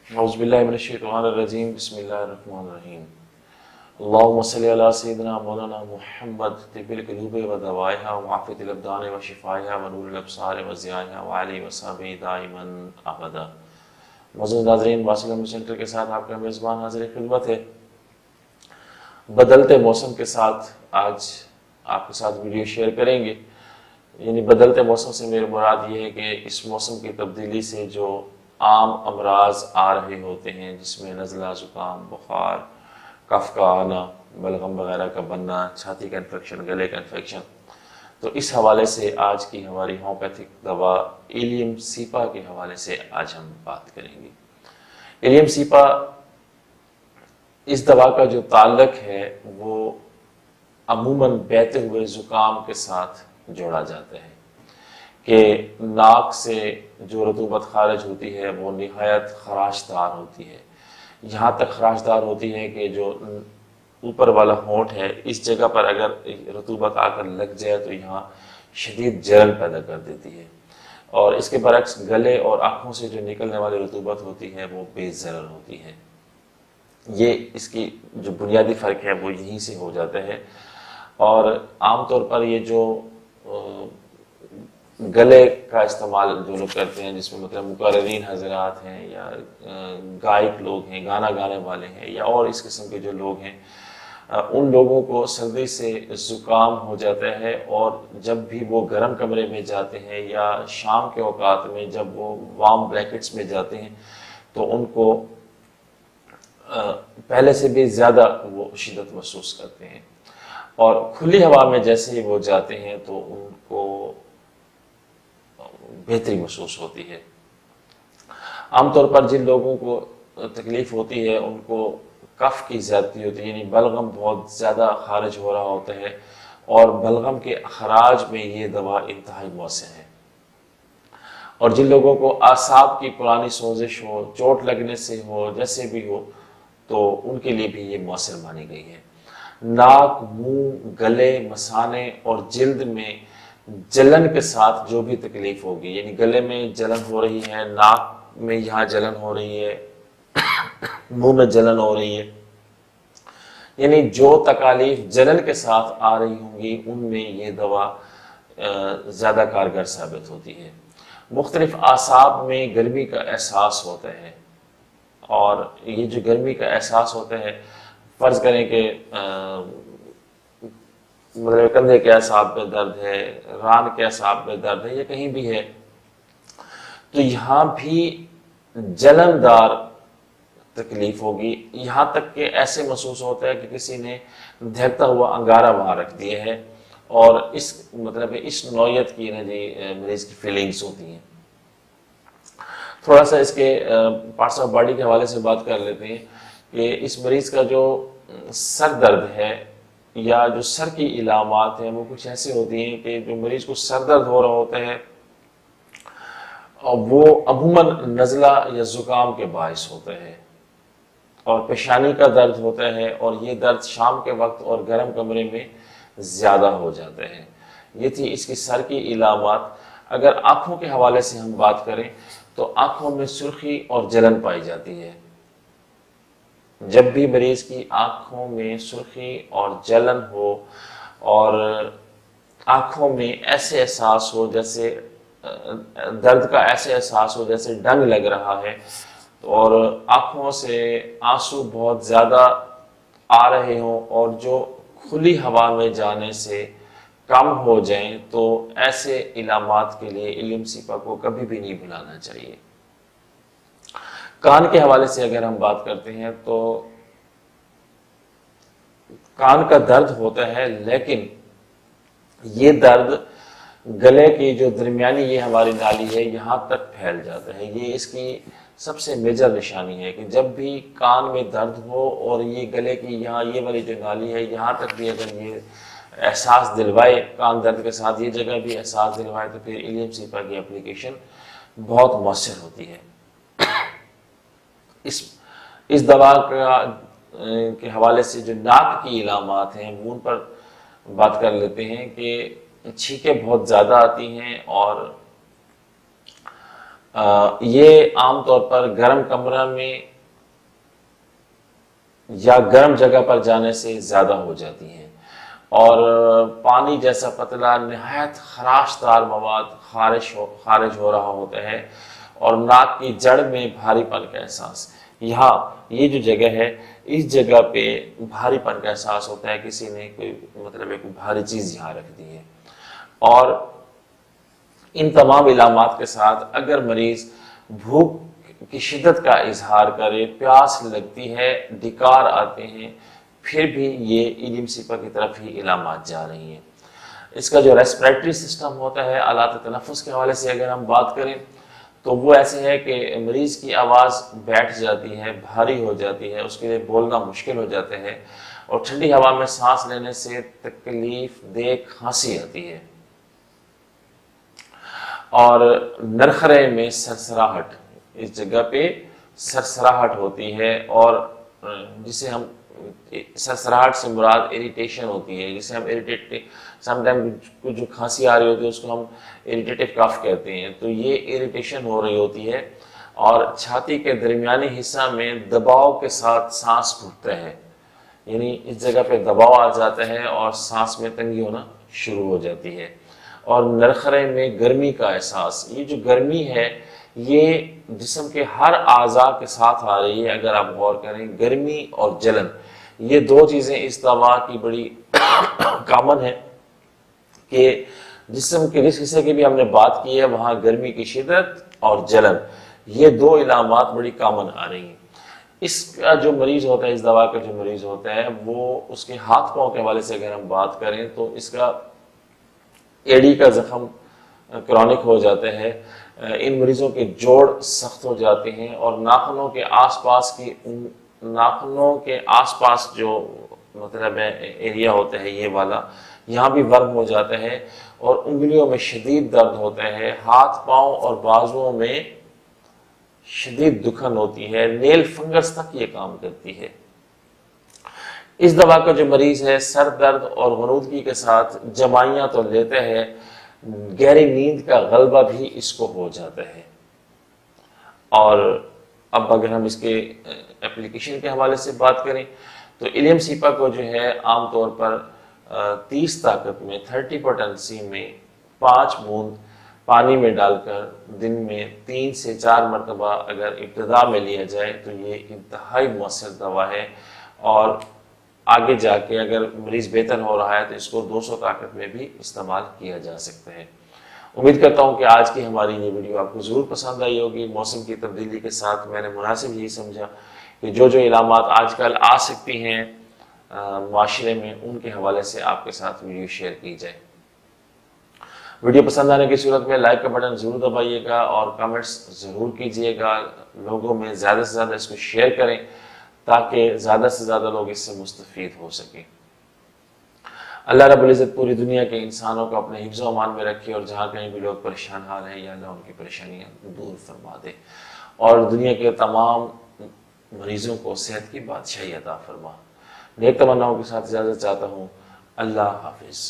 اعوذ باللہ من الشیطان الرجیم بسم اللہ الرحمن الرحیم اللہم صلی علی سیدنا مولانا محمد طب القلوب و دوائها وعافیت الابدان و شفائها و نور الابصار و ضیائها وعلی وصحبہ دائما ابدا۔ معزز ناظرین، واصل احمد سینٹر کے ساتھ آپ کا میزبان حاضر خدمت ہے۔ بدلتے موسم کے ساتھ آج آپ کے ساتھ ویڈیو شیئر کریں گے۔ یعنی بدلتے موسم سے میرے مراد یہ ہے کہ اس موسم کی تبدیلی سے جو عام امراض آ رہے ہوتے ہیں، جس میں نزلہ، زکام، بخار، کف کا آنا، بلغم وغیرہ کا بننا، چھاتی کا انفیکشن، گلے کا انفیکشن، تو اس حوالے سے آج کی ہماری ہومیوپیتھک دوا ایلیم سیپا کے حوالے سے آج ہم بات کریں گے۔ ایلیم سیپا، اس دوا کا جو تعلق ہے وہ عموماً بہتے ہوئے زکام کے ساتھ جوڑا جاتا ہے کہ ناک سے جو رطوبت خارج ہوتی ہے وہ نہایت خراش دار ہوتی ہے، یہاں تک خراش دار ہوتی ہے کہ جو اوپر والا ہونٹ ہے اس جگہ پر اگر رطوبت آ کر لگ جائے تو یہاں شدید جلن پیدا کر دیتی ہے، اور اس کے برعکس گلے اور آنکھوں سے جو نکلنے والی رطوبت ہوتی ہے وہ بے ضرر ہوتی ہے۔ یہ اس کی جو بنیادی فرق ہے وہ یہیں سے ہو جاتا ہے۔ اور عام طور پر یہ جو گلے کا استعمال جو لوگ کرتے ہیں، جس میں مطلب مقررین حضرات ہیں یا گائک لوگ ہیں، گانا گانے والے ہیں یا اور اس قسم کے جو لوگ ہیں، ان لوگوں کو سردی سے زکام ہو جاتا ہے، اور جب بھی وہ گرم کمرے میں جاتے ہیں یا شام کے اوقات میں جب وہ وارم بلیکٹس میں جاتے ہیں تو ان کو پہلے سے بھی زیادہ وہ شدت محسوس کرتے ہیں، اور کھلی ہوا میں جیسے ہی وہ جاتے ہیں تو ان کو بہتری محسوس ہوتی ہے۔ عام طور پر جن لوگوں کو تکلیف ہوتی ہے ان کو کف کی زیادتی ہوتی ہے، یعنی بلغم بہت زیادہ خارج ہو رہا ہوتا ہے، اور بلغم کے اخراج میں یہ دوا انتہائی مؤثر ہے۔ اور جن لوگوں کو اعصاب کی پرانی سوزش ہو، چوٹ لگنے سے ہو، جیسے بھی ہو، تو ان کے لیے بھی یہ مؤثر مانی گئی ہے۔ ناک، منہ، گلے، مثانے اور جلد میں جلن کے ساتھ جو بھی تکلیف ہوگی، یعنی گلے میں جلن ہو رہی ہے، ناک میں یہاں جلن ہو رہی ہے، منہ میں جلن ہو رہی ہے، یعنی جو تکالیف جلن کے ساتھ آ رہی ہوں گی ان میں یہ دوا زیادہ کارگر ثابت ہوتی ہے۔ مختلف اعصاب میں گرمی کا احساس ہوتا ہے، اور یہ جو گرمی کا احساس ہوتا ہے، فرض کریں کہ مطلب کندھے کے اعصاب پہ درد ہے، ران کے اعصاب پہ درد ہے یا کہیں بھی ہے، تو یہاں بھی جلندار تکلیف ہوگی، یہاں تک کہ ایسے محسوس ہوتا ہے کہ کسی نے دہتا ہوا انگارہ وہاں رکھ دیا ہے، اور اس مطلب اس نوعیت کی مریض کی فیلنگز ہوتی ہیں۔ تھوڑا سا اس کے پارٹس آف باڈی کے حوالے سے بات کر لیتے ہیں کہ اس مریض کا جو سر درد ہے یا جو سر کی علامات ہیں وہ کچھ ایسے ہوتی ہیں کہ جو مریض کو سر درد ہو رہا ہوتا ہے اور وہ عموماً نزلہ یا زکام کے باعث ہوتا ہے، اور پیشانی کا درد ہوتا ہے، اور یہ درد شام کے وقت اور گرم کمرے میں زیادہ ہو جاتا ہے۔ یہ تھی اس کی سر کی علامات۔ اگر آنکھوں کے حوالے سے ہم بات کریں تو آنکھوں میں سرخی اور جلن پائی جاتی ہے۔ جب بھی مریض کی آنکھوں میں سرخی اور جلن ہو اور آنکھوں میں ایسے احساس ہو جیسے درد کا ایسے احساس ہو جیسے ڈنگ لگ رہا ہے، اور آنکھوں سے آنسو بہت زیادہ آ رہے ہوں اور جو کھلی ہوا میں جانے سے کم ہو جائیں، تو ایسے علامات کے لیے ایلیم سیپا کو کبھی بھی نہیں بھلانا چاہیے۔ کان کے حوالے سے اگر ہم بات کرتے ہیں تو کان کا درد ہوتا ہے، لیکن یہ درد گلے کی جو درمیانی یہ ہماری نالی ہے یہاں تک پھیل جاتا ہے۔ یہ اس کی سب سے میجر نشانی ہے کہ جب بھی کان میں درد ہو اور یہ گلے کی یہاں یہ والی جو نالی ہے یہاں تک بھی اگر یہ احساس دلوائے، کان درد کے ساتھ یہ جگہ بھی احساس دلوائے، تو پھر ایلیم سیپا کی اپلیکیشن بہت مؤثر ہوتی ہے۔ اس دوا کے حوالے سے جو ناک کی علامات ہیں وہ ان پر بات کر لیتے ہیں کہ چھینکیں بہت زیادہ آتی ہیں، اور یہ عام طور پر گرم کمرہ میں یا گرم جگہ پر جانے سے زیادہ ہو جاتی ہیں، اور پانی جیسا پتلا نہایت خراش دار مواد خارج ہو رہا ہوتا ہے، اور ناک کی جڑ میں بھاری پن کا احساس، یہاں یہ جو جگہ ہے اس جگہ پہ بھاری پن کا احساس ہوتا ہے، کسی نے کوئی کوئی بھاری چیز یہاں رکھ دی ہے۔ اور ان تمام علامات کے ساتھ اگر مریض بھوک کی شدت کا اظہار کرے، پیاس لگتی ہے، ڈکار آتے ہیں، پھر بھی یہ ایلیم سیپا کی طرف ہی علامات جا رہی ہیں۔ اس کا جو ریسپریٹری سسٹم ہوتا ہے، آلات تنفس کے حوالے سے اگر ہم بات کریں تو وہ ایسے ہے کہ مریض کی آواز بیٹھ جاتی ہے، بھاری ہو جاتی ہے، اس کے لیے بولنا مشکل ہو جاتا ہے، اور ٹھنڈی ہوا میں سانس لینے سے تکلیف دہ کھانسی آتی ہے، اور نرخرے میں سرسراہٹ، اس جگہ پہ سرسراہٹ ہوتی ہے، اور جسے ہم سرسراہٹ سے مراد اریٹیشن ہوتی ہے، جسے ہم اریٹیٹ سم ٹائم جو کھانسی آ رہی ہوتی ہے اس کو ہم اریٹیٹو کف کہتے ہیں، تو یہ اریٹیشن ہو رہی ہوتی ہے، اور چھاتی کے درمیانی حصہ میں دباؤ کے ساتھ سانس گھٹتا ہے، یعنی اس جگہ پہ دباؤ آ جاتا ہے اور سانس میں تنگی ہونا شروع ہو جاتی ہے، اور نرخرے میں گرمی کا احساس، یہ جو گرمی ہے یہ جسم کے ہر اعضاء کے ساتھ آ رہی ہے، اگر آپ غور کریں گرمی اور جلن، یہ دو چیزیں اس دوا کی بڑی کامن ہے، کہ جسم کے جس حصے کی بھی ہم نے بات کی ہے وہاں گرمی کی شدت اور جلن، یہ دو علامات بڑی کامن آ رہی ہیں۔ اس کا جو مریض ہوتا ہے، اس دوا کا جو مریض ہوتا ہے، وہ اس کے ہاتھ پاؤں کے حوالے سے اگر ہم بات کریں تو اس کا ایڑی کا زخم کرونک ہو جاتا ہے، ان مریضوں کے جوڑ سخت ہو جاتے ہیں، اور ناخنوں کے آس پاس جو ایریا ہوتا ہے یہ والا، یہاں بھی ورم ہو جاتا ہے، اور انگلیوں میں شدید درد ہوتا ہے، ہاتھ پاؤں اور بازوؤں میں شدید دکھن ہوتی ہے، نیل فنگس تک یہ کام کرتی ہے۔ اس دوا کا جو مریض ہے سر درد اور غنودگی کے ساتھ جمائیاں تو لیتا ہے، گہری نیند کا غلبہ بھی اس کو ہو جاتا ہے۔ اور اب اگر ہم اس کے اپلیکیشن کے حوالے سے بات کریں تو ایلیم سیپا کو جو ہے عام طور پر 30 طاقت میں 30 پوٹنسی میں 5 بوند پانی میں ڈال کر دن میں 3 سے 4 مرتبہ اگر ابتدا میں لیا جائے تو یہ انتہائی مؤثر دوا ہے، اور آگے جا کے اگر مریض بہتر ہو رہا ہے تو اس کو 200 طاقت میں بھی استعمال کیا جا سکتا ہے۔ امید کرتا ہوں کہ آج کی ہماری یہ ویڈیو آپ کو ضرور پسند آئی ہوگی۔ موسم کی تبدیلی کے ساتھ میں نے مناسب یہی سمجھا کہ جو علامات آج کل آ سکتی ہیں معاشرے میں، ان کے حوالے سے آپ کے ساتھ ویڈیو شیئر کی جائے۔ ویڈیو پسند آنے کی صورت میں لائک کا بٹن ضرور دبائیے گا، اور کمنٹس ضرور کیجیے گا، لوگوں میں زیادہ سے زیادہ اس کو شیئر کریں تاکہ زیادہ سے زیادہ لوگ اس سے مستفید ہو سکیں۔ اللہ رب العزت پوری دنیا کے انسانوں کو اپنے حفظ و امان میں رکھے، اور جہاں کہیں بھی لوگ پریشان حال ہیں یا اللہ ان کی پریشانیاں دور فرما دے، اور دنیا کے تمام مریضوں کو صحت کی بادشاہی عطا فرما۔ نیک تمناؤں کے ساتھ اجازت چاہتا ہوں۔ اللہ حافظ۔